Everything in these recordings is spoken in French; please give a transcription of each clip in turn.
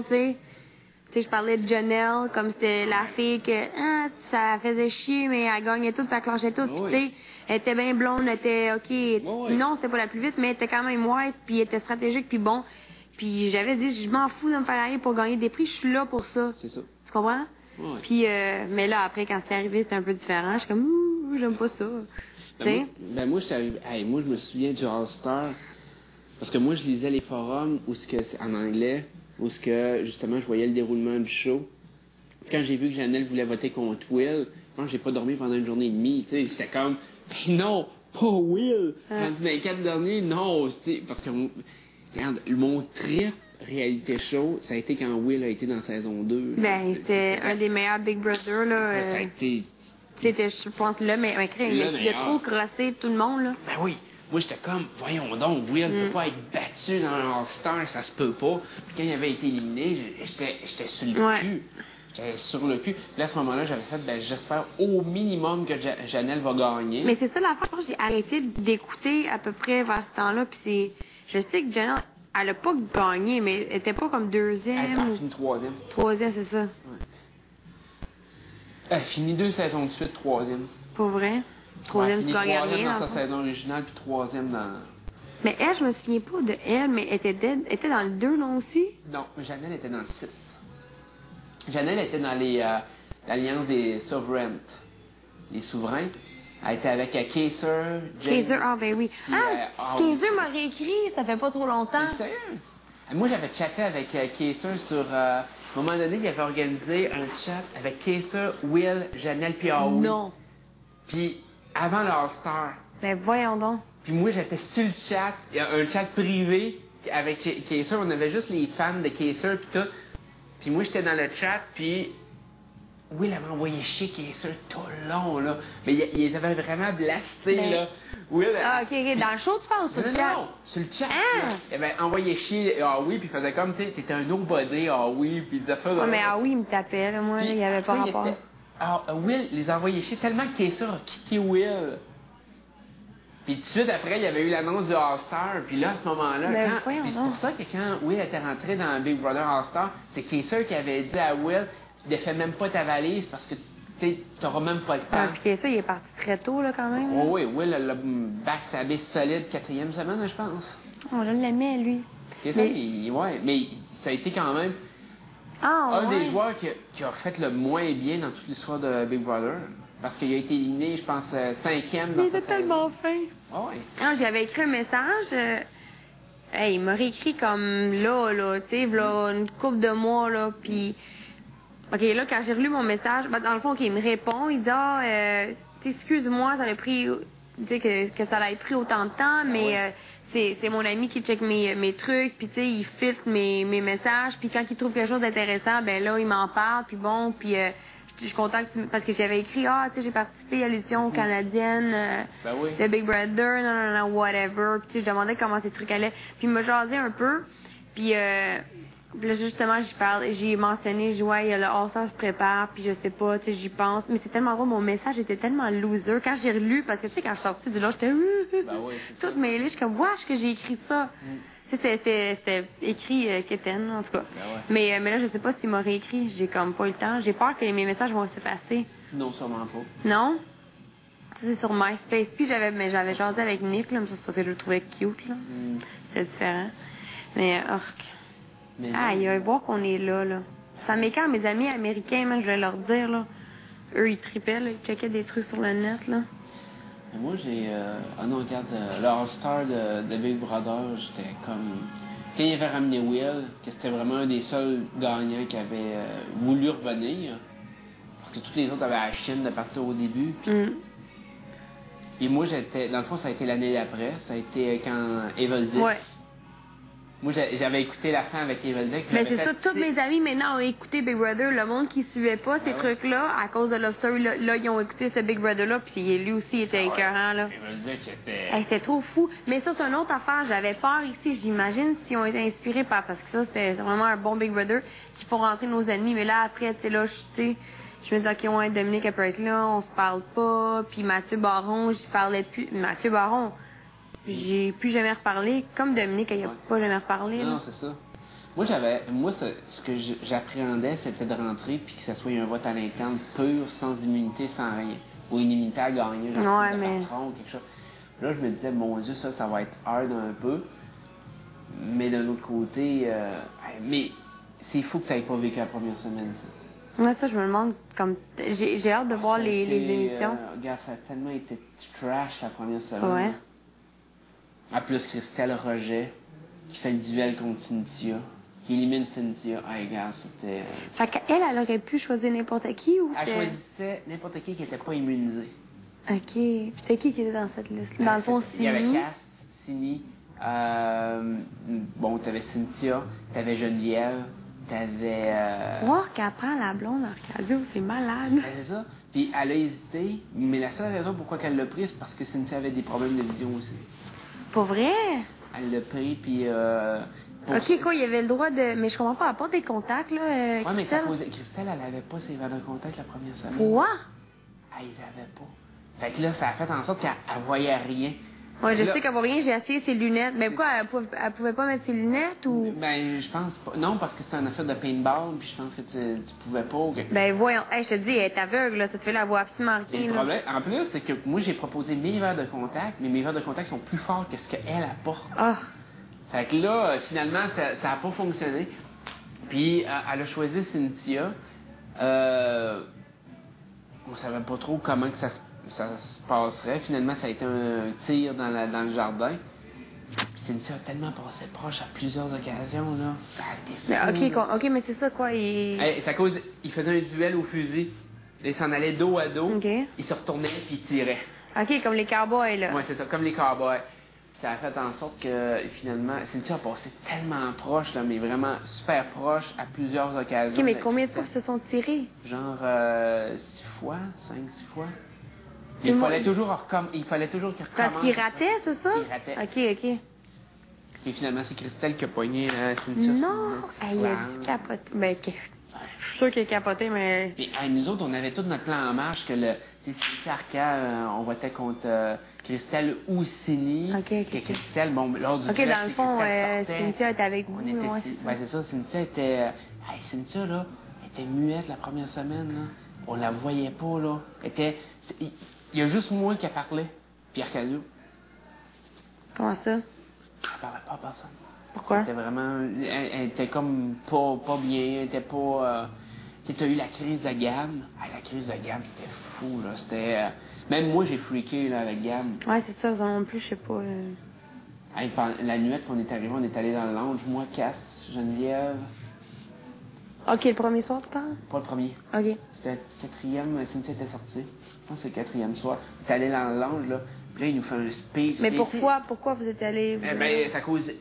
Tu sais, je parlais de Janelle, comme c'était la fille que ça faisait chier, mais elle gagnait tout, puis elle clenchait tout. Puis, tu sais, elle était bien blonde, elle était, non, c'était pas la plus vite, mais elle était quand même wise, puis elle était stratégique, puis bon. Puis j'avais dit, je m'en fous de me faire aller pour gagner des prix, je suis là pour ça. C'est ça. Tu comprends? Ouais. Puis, mais là, après, quand c'est arrivé, c'était un peu différent. Je suis comme, j'aime pas ça. Tu sais? Moi, je suis arrivé. Hey, moi, je me souviens du All-Star. Parce que moi, je lisais les forums où ce que c'est en anglais, où ce que, justement, je voyais le déroulement du show. Quand j'ai vu que Janelle voulait voter contre Will, moi, j'ai pas dormi pendant une journée et demie. Tu sais, j'étais comme, ben non, pas Will. Rendu dans les 4 derniers, non. Tu sais, parce que, regarde, mon trip réalité show, ça a été quand Will a été dans saison 2. Ben, c'était un des meilleurs Big Brother, là. Ça a été... C'était, je pense, le meilleur. Il a trop crossé tout le monde, là. Ben oui. Moi, j'étais comme, voyons donc, Will peut pas être battu dans un All-Star, ça se peut pas. Puis quand il avait été éliminé, j'étais sur le cul. J'étais sur le cul. Puis là, à ce moment-là, j'avais fait, ben, j'espère au minimum que Janelle va gagner. Mais c'est ça l'affaire. J'ai arrêté d'écouter à peu près vers ce temps-là. Puis c'est, je sais que Janelle, elle a pas gagné, mais elle était pas comme deuxième. Elle a fini troisième. Troisième, c'est ça. Ouais. Elle a fini 2 saisons de suite, troisième. Pour vrai? Troisième, tu gagnes rien. Dans sa saison originale, puis troisième dans... Mais elle, je me souviens pas de elle, mais elle était dans le 2, non, aussi? Non, Janelle était dans le 6. Janelle était dans l'Alliance des Sovereigns. Les souverains. Elle était avec Kaiser, Kaiser, ben oui. Kaiser m'a réécrit, ça fait pas trop longtemps. Sérieux? Moi, j'avais chatté avec Kaiser sur... à un moment donné, il avait organisé un chat avec Kaiser, Will, Janelle, puis Howie. Non. Puis avant l'All-Star. Ben voyons donc. Puis moi, j'étais sur le chat, un chat privé avec Kaiser. On avait juste les fans de Kaiser puis tout. Puis moi, j'étais dans le chat, puis Will avait envoyé chier Kaiser tout le long, là. Mais il avait vraiment blasté, là. Will, OK. Dans le show, tu parles ou sur le chat? Non, sur le chat. Il avait envoyé chier Howie, puis il faisait comme, tu sais, t'étais un nobody, Howie, puis il a fait... mais oui, il me tapait, là, moi, il n'y avait pas rapport. Will les a envoyés chier tellement que Kaiser a kické Will. Puis tout de suite après, il y avait eu l'annonce du All-Star. Puis là, à ce moment-là, c'est pour ça que quand Will était rentré dans Big Brother All-Star, c'est Kaiser qui avait dit à Will, ne fais même pas ta valise parce que tu n'auras même pas le temps. Puis Kaiser, il est parti très tôt, là, quand même. Oh, oui, Will a back sa bise solide 4e semaine, je pense. Oh, je l'aimais, lui. Kaiser, mais ça a été quand même un des joueurs qui a fait le moins bien dans toute l'histoire de Big Brother. Parce qu'il a été éliminé, je pense, 5e dans sa saison. Il était tellement fin. Oh, oui. J'avais écrit un message. Il m'a réécrit comme là, tu sais, là, une couple de mois, là. Puis, OK, là, quand j'ai relu mon message, dans le fond, il me répond. Il dit, excuse-moi, ça a pris, tu sais, que ça a pris autant de temps, mais c'est mon ami qui check mes trucs, puis, tu sais, il filtre mes messages, puis quand il trouve quelque chose d'intéressant, ben là, il m'en parle, puis bon, puis... je suis contente parce que j'avais écrit, tu sais, j'ai participé à l'édition canadienne de Big Brother, non, whatever. Puis, tu sais, je demandais comment ces trucs allaient. Puis, il m'a jasé un peu. Puis là, justement, j'ai mentionné, il y a le All-Star se prépare, puis je sais pas, tu sais, j'y pense. Mais c'est tellement drôle, mon message était tellement loser. Quand j'ai relu, parce que, tu sais, quand je suis sortie du lot, j'étais toute mêlée. Je suis comme, wesh, que j'ai écrit ça. C'était écrit Kéten, en tout cas. Mais là, je sais pas s'il m'a réécrit. J'ai comme pas eu le temps. J'ai peur que mes messages vont s'effacer. Non, sûrement pas. Non? Ça, c'est sur MySpace. Puis j'avais jasé avec Nick, là, mais ça, c'est parce que je le trouvais cute, là. C'était différent. Mais, il va voir qu'on est là. Ça m'écoeure, mes amis américains, moi, je vais leur dire, là. Eux, ils tripaient, là. Ils checkaient des trucs sur le net, là. Mais moi, j'ai... non, regarde, le All-Star de Big Brother, j'étais comme... Quand il avait ramené Will, que c'était vraiment un des seuls gagnants qui avait voulu revenir, parce que tous les autres avaient la chienne de partir au début. Et moi, j'étais... Dans le fond, ça a été l'année d'après. Ça a été quand Eveldick... Ouais. Moi, j'avais écouté la fin avec Eveldick. Mais c'est ça, tous mes amis maintenant ont écouté Big Brother. Le monde qui suivait pas ces trucs-là, à cause de Love Story, là, ils ont écouté ce Big Brother-là, puis lui aussi, il était écœurant, là. Eveldick était... C'est trop fou. Mais ça, c'est une autre affaire. J'avais peur ici, j'imagine, s'ils ont été inspirés par... Parce que ça, c'est vraiment un bon Big Brother qui font rentrer nos ennemis. Mais là, après, tu sais, là, je me dis, OK, ouais, Dominique, elle peut être là, on se parle pas. Puis Mathieu Baron, j'y parlais plus. Mathieu Baron... J'ai plus jamais reparlé. Comme Dominique, il a pas jamais reparlé. Non, c'est ça. Ce que j'appréhendais, c'était de rentrer puis que ça soit un vote à l'interne pur, sans immunité, sans rien. Ou une immunité à gagner, genre Ouais, le mais... patron ou quelque chose. Là, je me disais, mon Dieu, ça va être hard un peu. Mais d'un autre côté, mais c'est fou que tu n'aies pas vécu la première semaine. Moi, ça, je me demande, comme... J'ai hâte de voir les émissions. Regarde, ça a tellement été trash la première semaine. Ouais. En plus, Christelle Roget, qui fait le duel contre Cynthia, qui élimine Cynthia. Ah, regarde, c'était... Fait qu'elle, elle aurait pu choisir n'importe qui ou Elle c'était... choisissait n'importe qui n'était pas immunisé. OK. Puis c'était qui était dans cette liste? Dans le fond, Il y avait Simi. Cass, Cindy, bon, t'avais Cynthia, t'avais Geneviève, t'avais... Voir qu'elle prend la blonde Arcadio, c'est malade. C'est ça. Puis elle a hésité, mais la seule raison pourquoi elle l'a pris, c'est parce que Cynthia avait des problèmes de vision aussi. Pour vrai? Elle l'a pris, puis... OK, quoi, il y avait le droit de... Mais je comprends pas, à part des contacts, là, Ouais, mais Christelle. Christelle, elle avait pas ses verres de contact la première semaine. Quoi? Ah, ils avaient pas. Fait que là, ça a fait en sorte qu'elle voyait rien. Ouais, je Là- sais qu'elle voit rien, j'ai essayé ses lunettes. Mais pourquoi, elle pouvait pas mettre ses lunettes ou... Ben, je pense pas. Non, parce que c'est une affaire de paintball, puis je pense que tu pouvais pas. Ou que... Ben voyons, hey, je te dis, elle est aveugle, là, cette fille-là, elle voit absolument Mais rien, le là. problème, en plus, c'est que moi, j'ai proposé mes verres de contact, mais mes verres de contact sont plus forts que ce qu'elle apporte. Ah, Fait que là, finalement, ça a pas fonctionné. Puis, elle a choisi Cynthia. On savait pas trop comment que ça se passerait. Finalement, ça a été un tir dans le jardin. Puis Cynthia a tellement passé proche à plusieurs occasions, là. Ça a été mais, fou. OK, mais c'est ça, quoi, Hey, c'est à cause... Il faisait un duel au fusil. Ils s'en allaient dos à dos. OK. Ils se retournaient puis ils tiraient. OK, comme les cowboys, là. Ouais, c'est ça, comme les cowboys. Ça a fait en sorte que, finalement, Cynthia a passé tellement proche, là, mais vraiment super proche à plusieurs occasions. OK, mais combien de fois qu'ils se sont tirés? Genre 6 fois, 5-6 fois. Tout le monde- Il fallait toujours qu'il recommence. Parce qu'ils rataient, c'est ça? Il ratait. OK, OK. Et finalement, c'est Christelle qui a pogné Cynthia. Non! sur Elle le a slam. dû capoter. Ben, je suis sûre qu'elle a capoté, mais... Puis, nous autres, on avait tout notre plan en marche que Cynthia Arca, on votait contre Christelle ou Cindy. OK, OK, Que OK. Christelle, bon, lors du OK, duel, dans le fond, Christelle sortait. Cynthia était avec vous, On était, ouais, c'est ça. ouais, c'est ça. Cynthia était... Cynthia, là, elle était muette la première semaine, là. On la voyait pas, là. Il y a juste moi qui a parlé, puis Arcadio. Comment ça? Elle parlait pas à personne. Pourquoi? C'était vraiment... Elle était comme pas bien, elle était pas... Tu sais, t'as eu la crise de Gab. La crise de Gab, c'était fou, là. C'était... même moi, j'ai freaké, là, avec Gab. Ouais, c'est ça, non plus, je sais pas. La nuit qu'on est arrivé, on est allé dans le lounge. Moi, Cass, Geneviève... OK, le premier soir, tu parles? Pas le premier. OK. C'était le quatrième, Cynthia était sortie. Je pense que c'est le quatrième soir. On est allé dans le lounge, là. Puis là, il nous fait un speech. Mais Et pourquoi vous êtes allés... Eh ben, c'est à cause...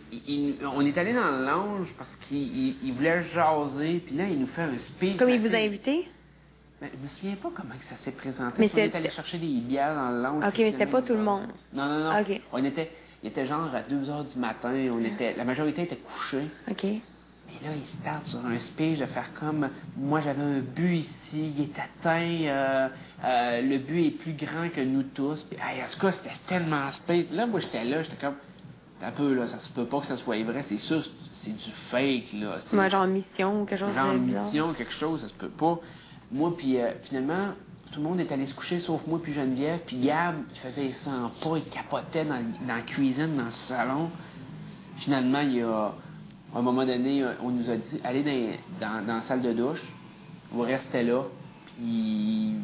on est allé dans le lounge parce qu'il voulait jaser, puis là, il nous fait un speech. Comme il là, vous a tu sais. invité? Ben, je me souviens pas comment que ça s'est présenté. Mais Si on est c'était- allé chercher des bières dans le lounge. OK, mais c'était pas tout le monde. Non, non, non. OK. Il était genre à 2 h du matin. La majorité était couchée. OK. Mais là, il se start sur un speech de faire comme moi j'avais un but ici, il est atteint, le but est plus grand que nous tous. Puis, hey, en tout cas, c'était tellement space. Là, moi j'étais comme un peu là, ça se peut pas que ça soit vrai, c'est sûr, c'est du fake là. C'est Ouais, genre mission ou quelque chose genre de bizarre. mission, quelque chose, ça se peut pas. Moi, puis finalement, tout le monde est allé se coucher sauf moi puis Geneviève. Puis Gab, il faisait 100 pas, il capotait dans la cuisine, dans le salon. Finalement, à un moment donné, on nous a dit, allez dans la salle de douche, on restait là, puis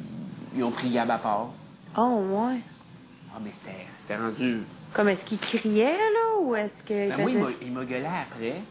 ils ont pris Gab à part. Oh, ouais. Ah, mais c'était rendu... Comme est-ce qu'il criait, là, ou est-ce que... Ben, moi, il m'a gueulé après.